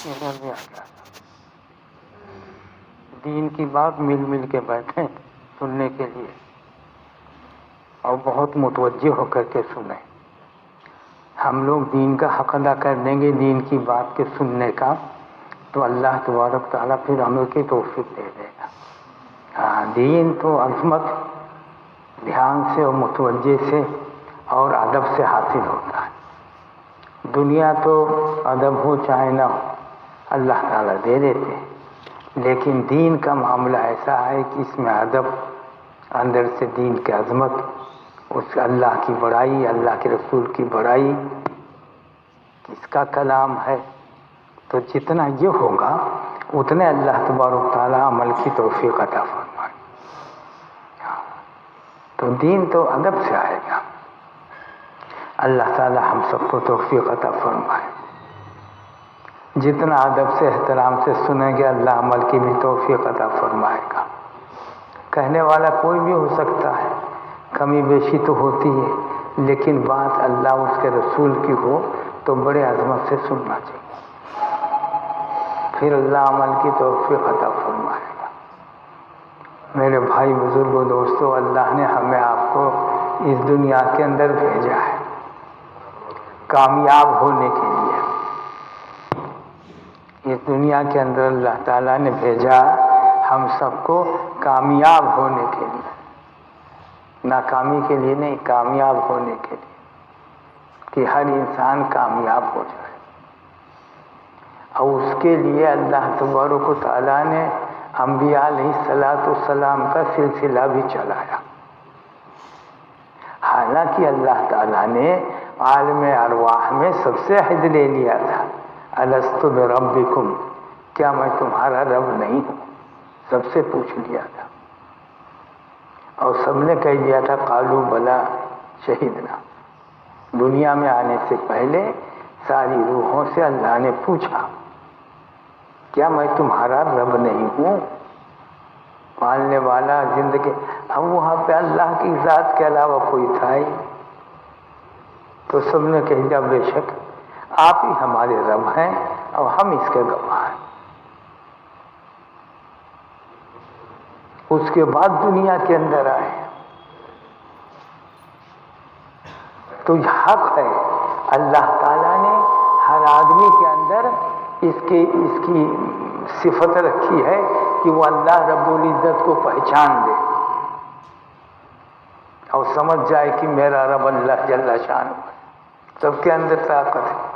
ادھر بھی آ گیا دین کی بات مل مل کے بیٹھیں سننے کے لیے اور بہت متوجہ ہو کر کے سنیں. ہم لوگ دین کا حق ادا کر دیں گے دین کی بات کے سننے کا تو اللہ تبارک تعالیٰ پھر ہمیں کی توفیق دے دے گا. ہاں دین تو عظمت دھیان سے اور متوجہ سے اور ادب سے حاصل ہوتا ہے. دنیا تو ادب ہو چاہے نہ ہو اللہ تعالیٰ دے دیتے ہیں، لیکن دین کا معاملہ ایسا ہے کہ اس میں ادب، اندر سے دین کی عظمت، اس اللہ کی بڑائی، اللہ کے رسول کی بڑائی، کس کا کلام ہے، تو جتنا یہ ہوگا اتنے اللہ تبارک تعالیٰ عمل کی توفیق عطا فرمائے. تو دین تو ادب سے آئے گا. اللہ تعالیٰ ہم سب کو توفیق عطا فرمائے. جتنا ادب سے احترام سے سنیں گے اللہ عمل کی بھی توفیق عطا فرمائے گا. کہنے والا کوئی بھی ہو سکتا ہے، کمی بیشی تو ہوتی ہے، لیکن بات اللہ اس کے رسول کی ہو تو بڑے عظمت سے سننا چاہیے، پھر اللہ عمل کی توفیق عطا فرمائے گا. میرے بھائی بزرگوں دوستوں، اللہ نے ہمیں آپ کو اس دنیا کے اندر بھیجا ہے کامیاب ہونے کے لیے. اس دنیا کے اندر اللہ تعالیٰ نے بھیجا ہم سب کو کامیاب ہونے کے لیے، ناکامی کے لیے نہیں، کامیاب ہونے کے لیے، کہ ہر انسان کامیاب ہو جائے. اور اس کے لیے اللہ تبارک و تعالیٰ نے انبیاء علیہ السلام کا سلسلہ بھی چلایا. حالانکہ اللہ تعالیٰ نے عالم ارواح میں سب سے عہد لے لیا تھا، الست بربکم، کیا میں تمہارا رب نہیں ہوں؟ سب سے پوچھ لیا تھا اور سب نے کہہ دیا تھا قالوا بلا شہدنا. دنیا میں آنے سے پہلے ساری روحوں سے اللہ نے پوچھا کیا میں تمہارا رب نہیں ہوں؟ پالنے والا زندگی. اب وہاں پہ اللہ کی ذات کے علاوہ کوئی تھا ہی، تو سب نے کہہ دیا بے شک آپ ہی ہمارے رب ہیں اور ہم اس کے گواہ ہیں. اس کے بعد دنیا کے اندر آئے تو یہ حق ہے. اللہ تعالیٰ نے ہر آدمی کے اندر اس کی صفت رکھی ہے کہ وہ اللہ رب العزت کو پہچان دے اور سمجھ جائے کہ میرا رب اللہ جل شان ہے. سب کے اندر طاقت ہے.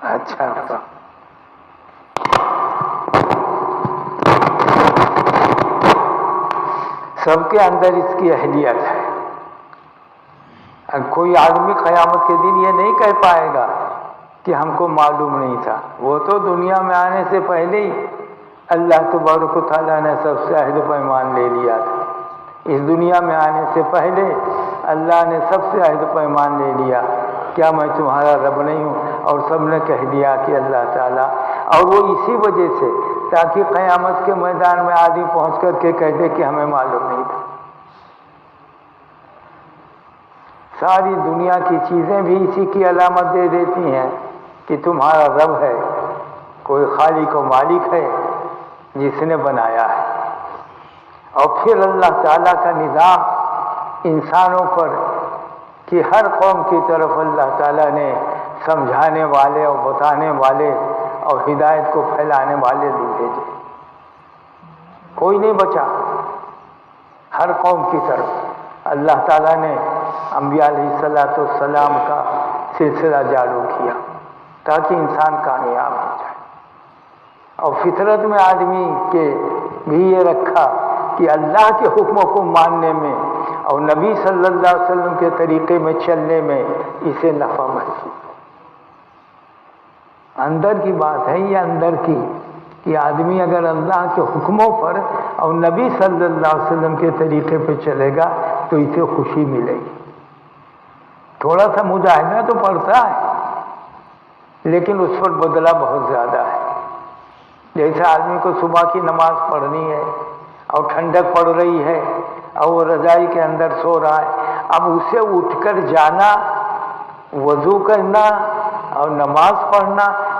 اچھا سب کے اندر اس کی اہلیت ہے. کوئی آدمی قیامت کے دن یہ نہیں کہہ پائے گا کہ ہم کو معلوم نہیں تھا. وہ تو دنیا میں آنے سے پہلے ہی اللہ تبارک و تعالیٰ نے سب سے عہد پیمان لے لیا تھا. اس دنیا میں آنے سے پہلے اللہ نے سب سے عہد پیمان لے لیا کیا میں تمہارا رب نہیں ہوں؟ اور سب نے کہہ دیا کہ اللہ تعالیٰ. اور وہ اسی وجہ سے تاکہ قیامت کے میدان میں آدمی پہنچ کر کے کہہ دے کہ ہمیں معلوم نہیں تھا. ساری دنیا کی چیزیں بھی اسی کی علامت دے دیتی ہیں کہ تمہارا رب ہے، کوئی خالق و مالک ہے جس نے بنایا ہے. اور پھر اللہ تعالیٰ کا نظام انسانوں پر کہ ہر قوم کی طرف اللہ تعالیٰ نے سمجھانے والے اور بتانے والے اور ہدایت کو پھیلانے والے بھی بھیجے. کوئی نہیں بچا. ہر قوم کی طرف اللہ تعالیٰ نے انبیاء علیہ السلام کا سلسلہ جاری کیا تاکہ انسان کامیاب ہو جائے. اور فطرت میں آدمی کے بھی یہ رکھا کہ اللہ کے حکموں کو ماننے میں اور نبی صلی اللہ علیہ وسلم کے طریقے میں چلنے میں اسے نفع محسوس ہو. اندر کی بات ہے یہ، اندر کی، کہ آدمی اگر اللہ کے حکموں پر اور نبی صلی اللہ علیہ وسلم کے طریقے پہ چلے گا تو اسے خوشی ملے گی. تھوڑا سا مجاہدہ تو پڑتا ہے لیکن اس پر بدلہ بہت زیادہ ہے. جیسے آدمی کو صبح کی نماز پڑھنی ہے اور ٹھنڈک پڑ رہی ہے اور وہ رضائی کے اندر سو رہا ہے، اب اسے اٹھ کر جانا، وضو کرنا اور نماز پڑھنا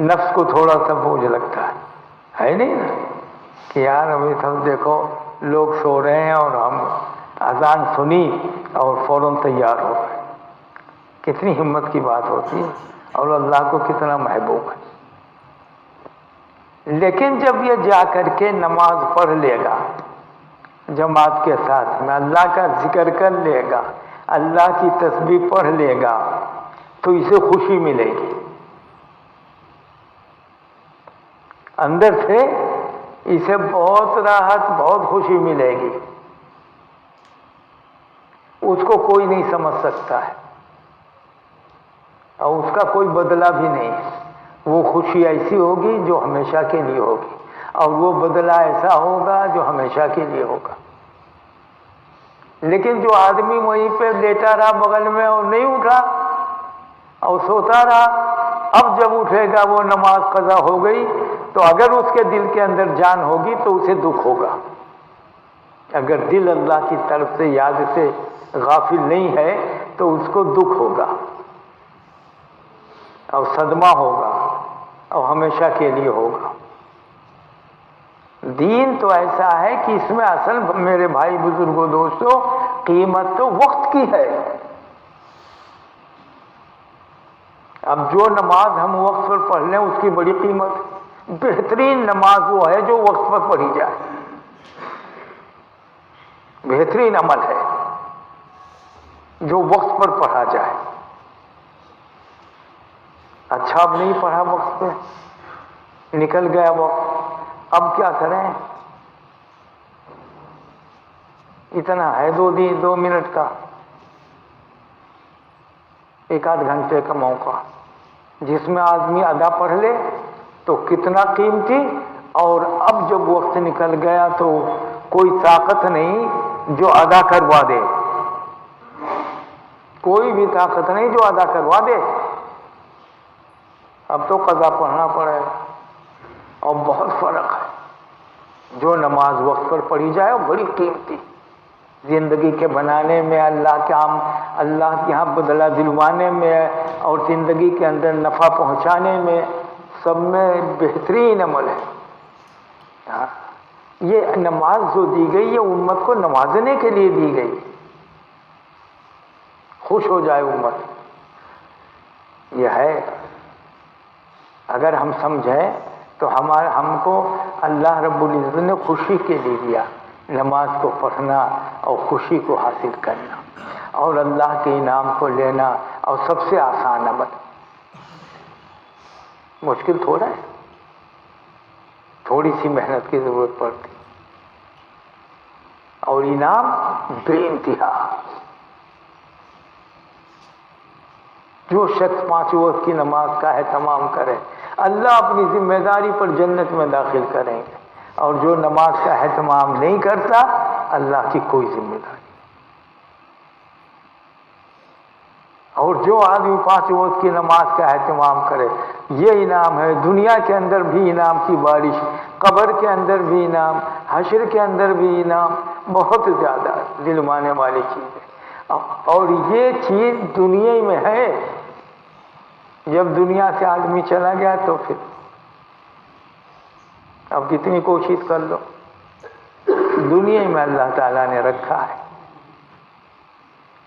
نفس کو تھوڑا سا بوجھ لگتا ہے نہیں نا کہ یار ابھی تک دیکھو لوگ سو رہے ہیں اور ہم اذان سنی اور فوراً تیار ہو گئے. کتنی ہمت کی بات ہوتی ہے اور اللہ کو کتنا محبوب ہے. لیکن جب یہ جا کر کے نماز پڑھ لے گا جماعت کے ساتھ میں، اللہ کا ذکر کر لے گا، اللہ کی تسبیح پڑھ لے گا، تو اسے خوشی ملے گی. اندر سے اسے بہت راحت، بہت خوشی ملے گی. اس کو کوئی نہیں سمجھ سکتا ہے اور اس کا کوئی بدلہ بھی نہیں. وہ خوشی ایسی ہوگی جو ہمیشہ کے لیے ہوگی اور وہ بدلہ ایسا ہوگا جو ہمیشہ کے لیے ہوگا. لیکن جو آدمی وہیں پہ لیٹا رہا بغل میں اور نہیں اٹھا اور سوتا رہا، اب جب اٹھے گا وہ نماز قضا ہو گئی تو اگر اس کے دل کے اندر جان ہوگی تو اسے دکھ ہوگا. اگر دل اللہ کی طرف سے یاد سے غافل نہیں ہے تو اس کو دکھ ہوگا اور صدمہ ہوگا اور ہمیشہ کے لیے ہوگا. دین تو ایسا ہے کہ اس میں اصل میرے بھائی بزرگوں دوستوں قیمت تو وقت کی ہے. اب جو نماز ہم وقت پر پڑھ لیں اس کی بڑی قیمت. بہترین نماز وہ ہے جو وقت پر پڑھی جائے. بہترین عمل ہے جو وقت پر پڑھا جائے. اچھا اب نہیں پڑھا وقت پہ، نکل گیا وقت، اب کیا کریں؟ اتنا ہے 2 منٹ کا، 1 آدھ گھنٹے کا موقع جس میں آدمی ادا پڑھ لے تو کتنا قیمتی. اور اب جب وقت نکل گیا تو کوئی طاقت نہیں جو ادا کروا دے. کوئی بھی طاقت نہیں جو ادا کروا دے. اب تو قضا پڑھنا پڑے گا. اور بہت فرق ہے. جو نماز وقت پر پڑھی جائے وہ بڑی قیمتی، زندگی کے بنانے میں، اللہ کے ہاں بدلہ دلوانے میں اور زندگی کے اندر نفع پہنچانے میں، سب میں بہترین عمل ہے. یہ نماز جو دی گئی یہ امت کو نوازنے کے لیے دی گئی. خوش ہو جائے امت. یہ ہے اگر ہم سمجھیں تو ہم کو اللہ رب العزت نے خوشی کے لیے دیا، نماز کو پڑھنا اور خوشی کو حاصل کرنا اور اللہ کے انعام کو لینا. اور سب سے آسان عمل. مشکل تھوڑا ہے، تھوڑی سی محنت کی ضرورت پڑتی اور انعام بے انتہا. جو شخص 5 وقت کی نماز کا اہتمام کرے اللہ اپنی ذمہ داری پر جنت میں داخل کریں گے. اور جو نماز کا اہتمام نہیں کرتا اللہ کی کوئی ذمہ داری. اور جو آدمی 5 وقت کی نماز کا اہتمام کرے یہ انعام ہے. دنیا کے اندر بھی انعام کی بارش، قبر کے اندر بھی انعام، حشر کے اندر بھی انعام، بہت زیادہ دلوانے والی چیز ہے. اور یہ چیز دنیا میں ہے. جب دنیا سے آدمی چلا گیا تو پھر اب کتنی کوشش کر لو، دنیا میں اللہ تعالیٰ نے رکھا ہے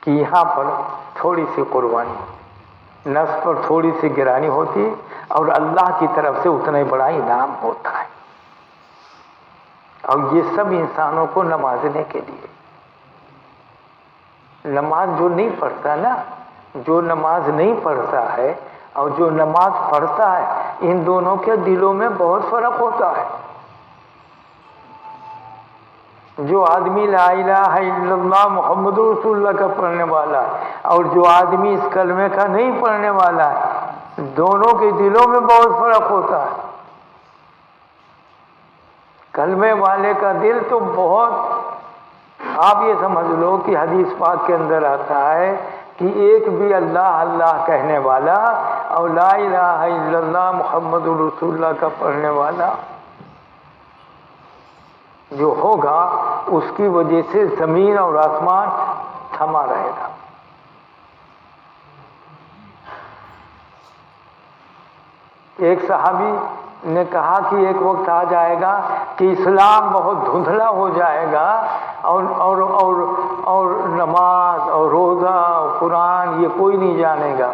کہ یہاں پر تھوڑی سی قربانی، نفس پر تھوڑی سی گرانی ہوتی اور اللہ کی طرف سے اتنا ہی بڑا انعام ہوتا ہے. اور یہ سب انسانوں کو نوازنے کے لیے. نماز جو نہیں پڑھتا نا، جو نماز نہیں پڑھتا ہے اور جو نماز پڑھتا ہے، ان دونوں کے دلوں میں بہت فرق ہوتا ہے. جو آدمی لا الہ الا اللہ محمد رسول اللہ کا پڑھنے والا ہے اور جو آدمی اس کلمے کا نہیں پڑھنے والا ہے، دونوں کے دلوں میں بہت فرق ہوتا ہے. کلمے والے کا دل تو بہت، آپ یہ سمجھ لو کہ حدیث پاک کے اندر آتا ہے کہ ایک بھی اللہ اللہ کہنے والا اور لا الہ الا اللہ محمد رسول اللہ کا پڑھنے والا جو ہوگا اس کی وجہ سے زمین اور آسمان تھما رہے گا. ایک صحابی نے کہا کہ ایک وقت آ جائے گا کہ اسلام بہت دھندلا ہو جائے گا اور نماز اور روزہ اور قرآن یہ کوئی نہیں جانے گا،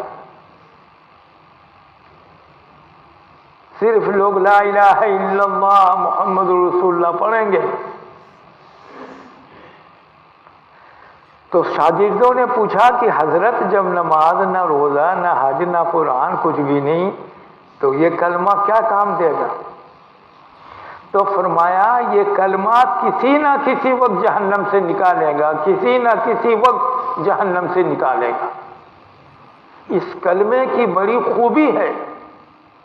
صرف لوگ لا الہ الا اللہ محمد رسول اللہ پڑھیں گے۔ تو شاگردوں نے پوچھا کہ حضرت جب نماز نہ روزہ نہ حج نہ قرآن کچھ بھی نہیں تو یہ کلمہ کیا کام دے گا؟ تو فرمایا یہ کلمہ کسی نہ کسی وقت جہنم سے نکالے گا، کسی نہ کسی وقت جہنم سے نکالے گا۔ اس کلمے کی بڑی خوبی ہے،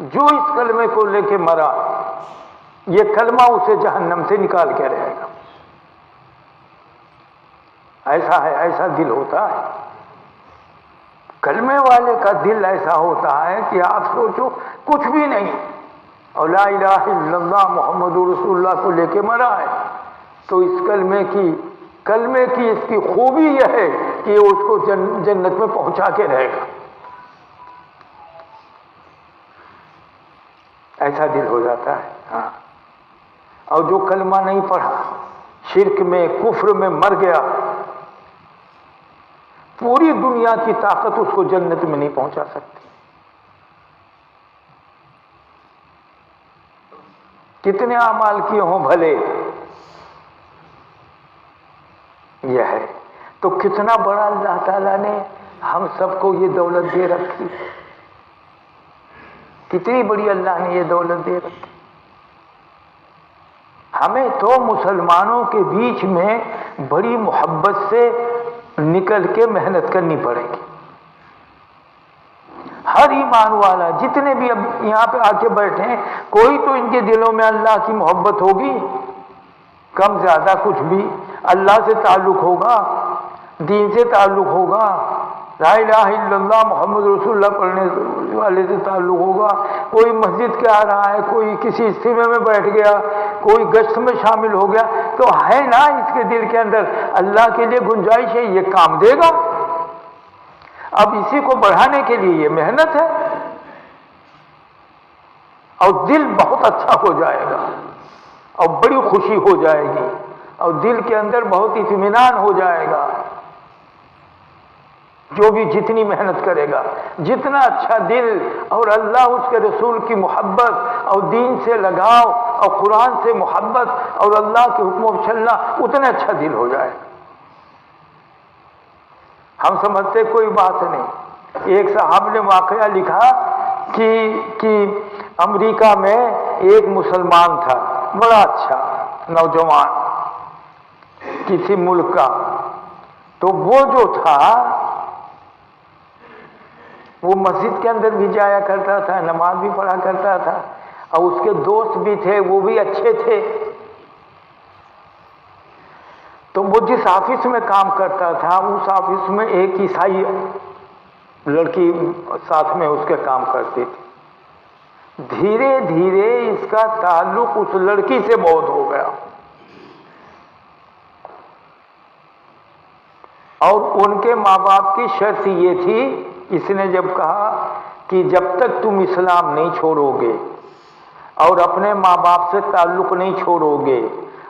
جو اس کلمے کو لے کے مرا یہ کلمہ اسے جہنم سے نکال کے رہے گا۔ ایسا ہے، ایسا دل ہوتا ہے کلمے والے کا دل ایسا ہوتا ہے کہ آپ سوچو کچھ بھی نہیں اور لا الہ الا اللہ محمد رسول اللہ کو لے کے مرا ہے، تو اس کلمے کی اس کی خوبی یہ ہے کہ اس کو جنت میں پہنچا کے رہے گا۔ ایسا دل ہو جاتا ہے۔ ہاں، اور جو کلمہ نہیں پڑھا شرک میں کفر میں مر گیا، پوری دنیا کی طاقت اس کو جنت میں نہیں پہنچا سکتی۔ کتنے اعمال کیے ہوں بھلے، یہ ہے تو کتنا بڑا اللہ تعالیٰ نے ہم سب کو یہ دولت دے رکھی، کتنی بڑی اللہ نے یہ دولت دے رکھی۔ ہمیں تو مسلمانوں کے بیچ میں بڑی محبت سے نکل کے محنت کرنی پڑے گی۔ ہر ایمان والا جتنے بھی اب یہاں پہ آ کے بیٹھے ہیں، کوئی تو ان کے دلوں میں اللہ کی محبت ہوگی، کم زیادہ کچھ بھی اللہ سے تعلق ہوگا، دین سے تعلق ہوگا، لا الہ الا اللہ محمد رسول اللہ پڑھنے والے سے تعلق ہوگا۔ کوئی مسجد کے آ رہا ہے، کوئی کسی اجتماع میں بیٹھ گیا، کوئی گشت میں شامل ہو گیا، تو ہے نا اس کے دل کے اندر اللہ کے لیے گنجائش ہے، یہ کام دے گا۔ اب اسی کو بڑھانے کے لیے یہ محنت ہے، اور دل بہت اچھا ہو جائے گا اور بڑی خوشی ہو جائے گی اور دل کے اندر بہت اطمینان ہو جائے گا۔ جو بھی جتنی محنت کرے گا، جتنا اچھا دل اور اللہ اس کے رسول کی محبت اور دین سے لگاؤ اور قرآن سے محبت اور اللہ کے حکموں پر چلنا، اتنا اچھا دل ہو جائے گا۔ ہم سمجھتے کوئی بات نہیں۔ ایک صاحب نے واقعہ لکھا کہ امریکہ میں ایک مسلمان تھا، بڑا اچھا نوجوان کسی ملک کا، تو وہ جو تھا وہ مسجد کے اندر بھی جایا کرتا تھا، نماز بھی پڑھا کرتا تھا، اور اس کے دوست بھی تھے، وہ بھی اچھے تھے۔ تو وہ جس آفس میں کام کرتا تھا اس آفس میں ایک عیسائی لڑکی ساتھ میں اس کے کام کرتی تھی۔ دھیرے دھیرے اس کا تعلق اس لڑکی سے بہت ہو گیا، اور ان کے ماں باپ کی شرط یہ تھی، اس نے جب کہا کہ جب تک تم اسلام نہیں چھوڑو گے اور اپنے ماں باپ سے تعلق نہیں چھوڑو گے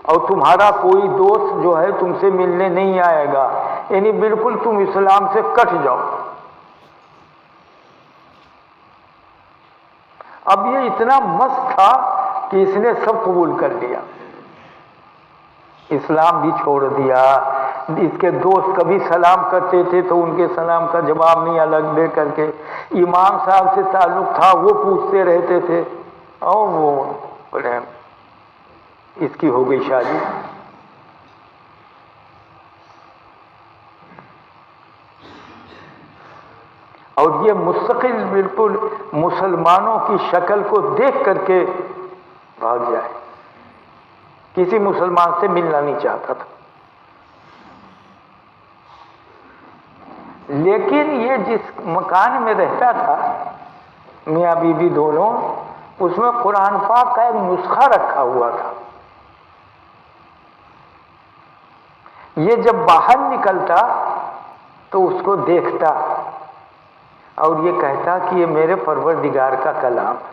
اور تمہارا کوئی دوست جو ہے تم سے ملنے نہیں آئے گا، یعنی بالکل تم اسلام سے کٹ جاؤ۔ اب یہ اتنا مست تھا کہ اس نے سب قبول کر لیا، اسلام بھی چھوڑ دیا۔ اس کے دوست کبھی سلام کرتے تھے تو ان کے سلام کا جواب نہیں الگ دے کر کے، امام صاحب سے تعلق تھا وہ پوچھتے رہتے تھے، اور وہ بڑے اس کی ہو گئی شادی۔ اور یہ مستقل بالکل مسلمانوں کی شکل کو دیکھ کر کے بھاگ جائے، کسی مسلمان سے ملنا نہیں چاہتا تھا۔ لیکن یہ جس مکان میں رہتا تھا میاں بیوی دونوں، اس میں قرآن پاک کا ایک نسخہ رکھا ہوا تھا۔ یہ جب باہر نکلتا تو اس کو دیکھتا اور یہ کہتا کہ یہ میرے پروردگار کا کلام ہے۔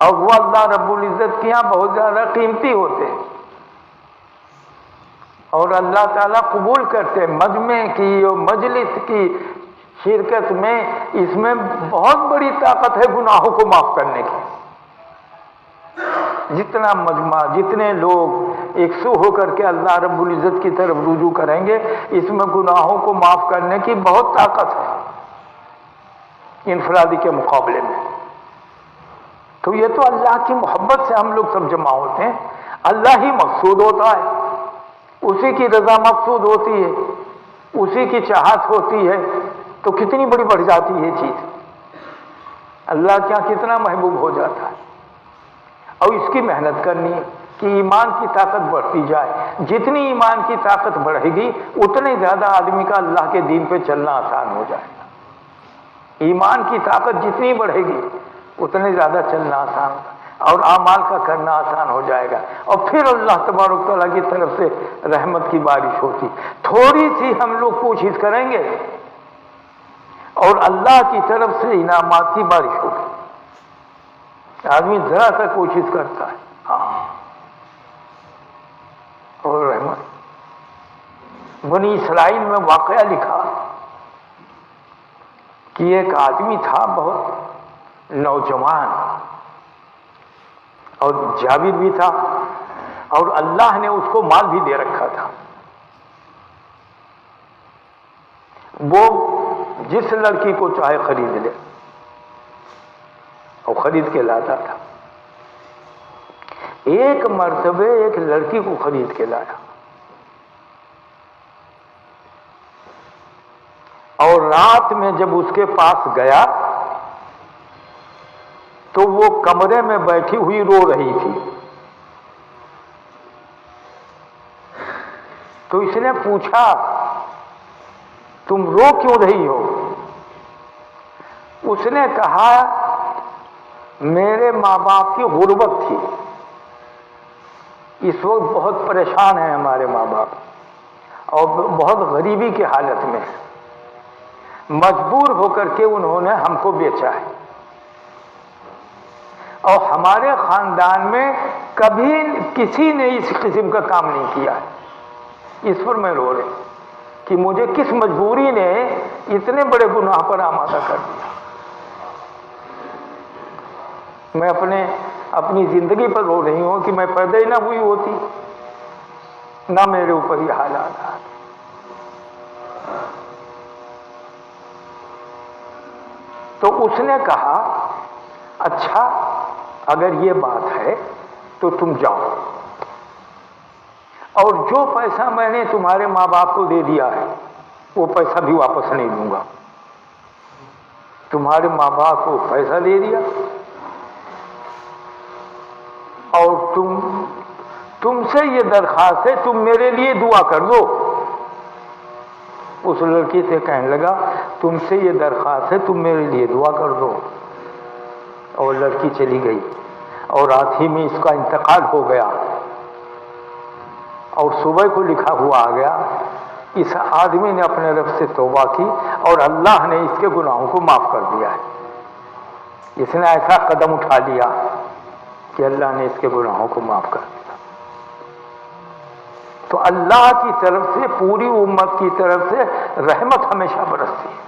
اور وہ اللہ رب العزت کے یہاں بہت زیادہ قیمتی ہوتے ہیں اور اللہ تعالیٰ قبول کرتے ہیں۔ مجمع کی اور مجلس کی شرکت میں اس میں بہت بڑی طاقت ہے گناہوں کو معاف کرنے کی۔ جتنا مجمع، جتنے لوگ ایک سو ہو کر کے اللہ رب العزت کی طرف رجوع کریں گے، اس میں گناہوں کو معاف کرنے کی بہت طاقت ہے انفرادی کے مقابلے میں۔ تو یہ تو اللہ کی محبت سے ہم لوگ سب جمع ہوتے ہیں، اللہ ہی مقصود ہوتا ہے، اسی کی رضا مقصود ہوتی ہے، اسی کی چاہت ہوتی ہے، تو کتنی بڑی بڑھ جاتی ہے یہ چیز، اللہ کیا کتنا محبوب ہو جاتا ہے۔ اور اس کی محنت کرنی ہے کہ ایمان کی طاقت بڑھتی جائے، جتنی ایمان کی طاقت بڑھے گی اتنے زیادہ آدمی کا اللہ کے دین پہ چلنا آسان ہو جائے گا۔ ایمان کی طاقت جتنی بڑھے گی اتنے زیادہ چلنا آسان ہوگا اور اعمال کا کرنا آسان ہو جائے گا، اور پھر اللہ تبارک تعالیٰ کی طرف سے رحمت کی بارش ہوتی۔ تھوڑی سی ہم لوگ کوشش کریں گے اور اللہ کی طرف سے انعامات کی بارش ہوگی۔ آدمی ذرا سا کوشش کرتا ہے، ہاں، اور رحمت۔ بنی اسرائیل میں واقعہ لکھا کہ ایک آدمی تھا بہت نوجوان اور جابر بھی تھا، اور اللہ نے اس کو مال بھی دے رکھا تھا۔ وہ جس لڑکی کو چاہے خرید لے اور خرید کے لاتا تھا۔ ایک مرتبہ ایک لڑکی کو خرید کے لایا اور رات میں جب اس کے پاس گیا تو وہ کمرے میں بیٹھی ہوئی رو رہی تھی۔ تو اس نے پوچھا تم رو کیوں رہی ہو؟ اس نے کہا میرے ماں باپ کی غربت تھی، اس وقت بہت پریشان ہیں ہمارے ماں باپ اور بہت غریبی کی حالت میں، مجبور ہو کر کے انہوں نے ہم کو بیچا ہے، اور ہمارے خاندان میں کبھی کسی نے اس قسم کا کام نہیں کیا ہے۔ اس پر میں رو رہی کہ مجھے کس مجبوری نے اتنے بڑے گناہ پر آمادہ کر دیا۔ میں اپنی زندگی پر رو رہی ہوں کہ میں پیدا ہی نہ ہوئی ہوتی، نہ میرے اوپر یہ حالات آتے۔ تو اس نے کہا اچھا اگر یہ بات ہے تو تم جاؤ، اور جو پیسہ میں نے تمہارے ماں باپ کو دے دیا ہے وہ پیسہ بھی واپس نہیں دوں گا۔ تمہارے ماں باپ کو پیسہ دے دیا اور تم سے یہ درخواست ہے تم میرے لیے دعا کر دو۔ اس لڑکی سے کہنے لگا تم سے یہ درخواست ہے تم میرے لیے دعا کر دو، اور لڑکی چلی گئی، اور رات ہی میں اس کا انتقال ہو گیا، اور صبح کو لکھا ہوا آ گیا اس آدمی نے اپنے رب سے توبہ کی اور اللہ نے اس کے گناہوں کو معاف کر دیا ہے۔ اس نے ایسا قدم اٹھا لیا کہ اللہ نے اس کے گناہوں کو معاف کر دیا۔ تو اللہ کی طرف سے پوری امت کی طرف سے رحمت ہمیشہ برستی ہے،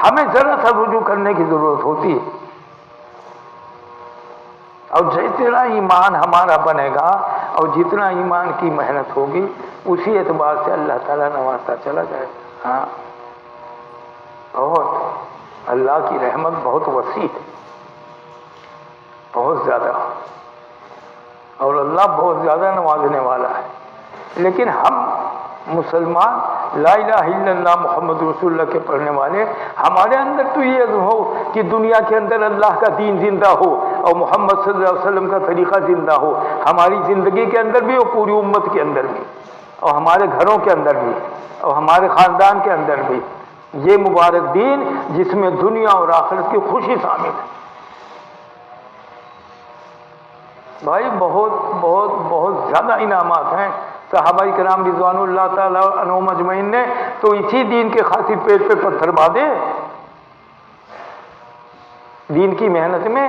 ہمیں ذرا سا رجوع کرنے کی ضرورت ہوتی ہے، اور جتنا ایمان ہمارا بنے گا اور جتنا ایمان کی محنت ہوگی اسی اعتبار سے اللہ تعالیٰ نوازتا چلا جائے۔ ہاں، بہت اللہ کی رحمت بہت وسیع ہے، بہت زیادہ، اور اللہ بہت زیادہ نوازنے والا ہے۔ لیکن ہم مسلمان لا الہ الا اللہ محمد رسول اللہ کے پڑھنے والے، ہمارے اندر تو یہ ہو کہ دنیا کے اندر اللہ کا دین زندہ ہو اور محمد صلی اللہ علیہ وسلم کا طریقہ زندہ ہو، ہماری زندگی کے اندر بھی اور پوری امت کے اندر بھی، اور ہمارے گھروں کے اندر بھی اور ہمارے خاندان کے اندر بھی، یہ مبارک دین جس میں دنیا اور آخرت کی خوشی شامل ہے۔ بھائی بہت بہت بہت زیادہ انعامات ہیں۔ صحابہ کرام رضوان اللہ تعالی عنہم اجمعین نے تو اسی دین کے خاطر پیٹ پہ پتھر باندھے، دین کی محنت میں